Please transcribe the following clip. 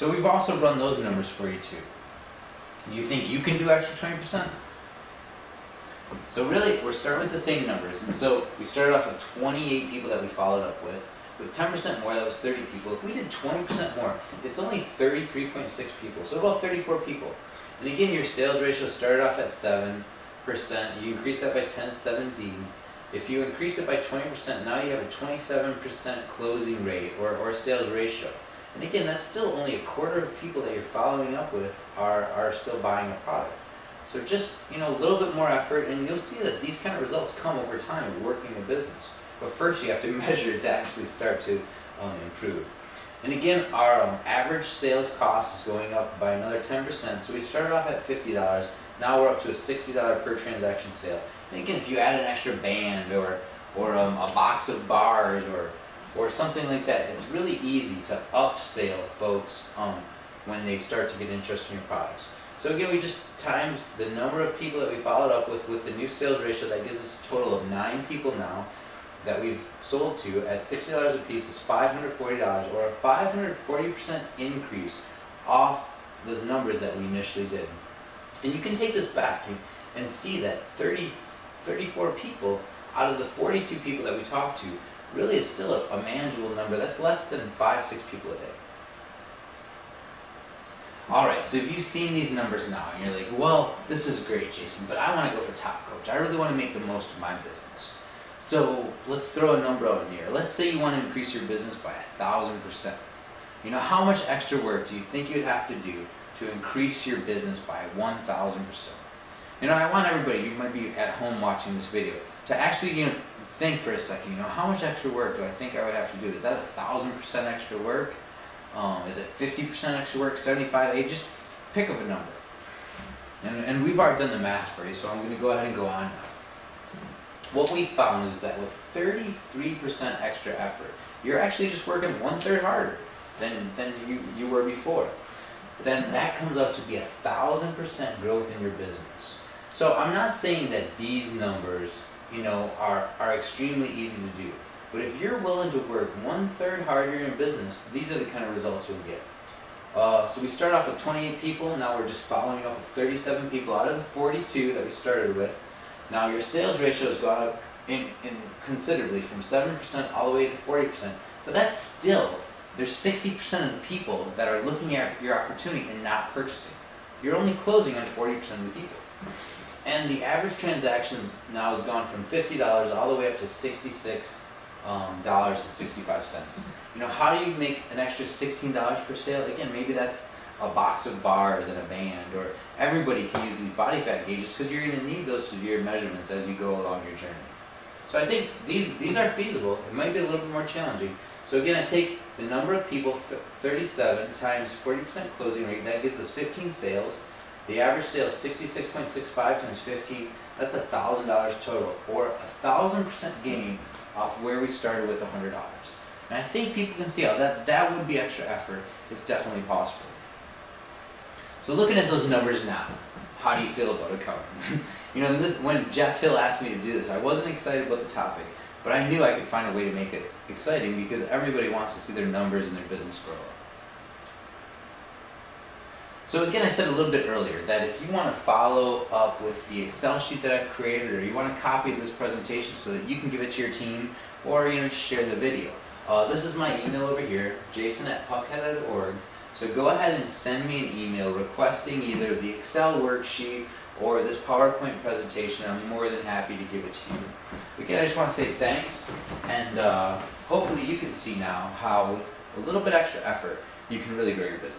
So we've also run those numbers for you too. You think you can do extra 20%? So really, we're starting with the same numbers. And so we started off with 28 people that we followed up with. With 10% more, that was 30 people. If we did 20% more, it's only 33.6 people. So about 34 people. And again, your sales ratio started off at 7%. You increased that by 10, it's 17. If you increased it by 20%, now you have a 27% closing rate or sales ratio. And again, that's still only a quarter of people that you're following up with are still buying a product. So just, a little bit more effort, and you'll see that these kind of results come over time working the business. But first you have to measure to actually start to improve. And again, our average sales cost is going up by another 10%. So we started off at $50. Now we're up to a $60 per transaction sale. And again, if you add an extra band or a box of bars or something like that, it's really easy to upsell folks when they start to get interested in your products. So again, we just times the number of people that we followed up with the new sales ratio. That gives us a total of 9 people now that we've sold to at $60 a piece is $540, or a 540% increase off those numbers that we initially did. And you can take this back and see that 34 people out of the 42 people that we talked to really is still a manageable number. That's less than 5-6 people a day. Alright, so if you've seen these numbers now and you're like, well, this is great, Jason, but I want to go for top coach. I really want to make the most of my business. So let's throw a number out in the air. Let's say you want to increase your business by 1,000%. How much extra work do you think you'd have to do to increase your business by 1,000%? I want everybody, you might be at home watching this video, to actually think for a second, how much extra work do I think I would have to do? Is that 1,000% extra work? Is it 50% extra work, 75, 80? Just pick up a number. And we've already done the math for you, so I'm going to go ahead and go on now. What we found is that with 33% extra effort, you're actually just working 1/3 harder than you were before. Then that comes out to be 1,000% growth in your business. So I'm not saying that these numbers, are extremely easy to do. But if you're willing to work 1/3 harder in your business, these are the kind of results you'll get. So we started off with 28 people. Now we're just following up with 37 people out of the 42 that we started with. Now your sales ratio has gone up in considerably from 7% all the way to 40%. But that's still, there's 60% of the people that are looking at your opportunity and not purchasing. You're only closing on 40% of the people. And the average transaction now has gone from $50 all the way up to $66.65. How do you make an extra $16 per sale? Again, maybe that's a box of bars and a band, or everybody can use these body fat gauges because you're going to need those to do your measurements as you go along your journey. So I think these are feasible. It might be a little bit more challenging. So again, I take the number of people, 37 times 40% closing rate, that gives us 15 sales. The average sale is 66.65 times 15, that's $1,000 total, or 1,000% gain off where we started with $100. And I think people can see how that would be extra effort. It's definitely possible. So looking at those numbers now, how do you feel about it coming? When Jeff Hill asked me to do this, I wasn't excited about the topic, but I knew I could find a way to make it exciting because everybody wants to see their numbers and their business grow. So again, I said a little bit earlier that if you want to follow up with the Excel sheet that I've created, or you want a copy of this presentation so that you can give it to your team, or just share the video. This is my email over here, jason@puckhead.org. So go ahead and send me an email requesting either the Excel worksheet or this PowerPoint presentation. I'm more than happy to give it to you. Again, I just want to say thanks, and hopefully you can see now how with a little bit extra effort you can really grow your business.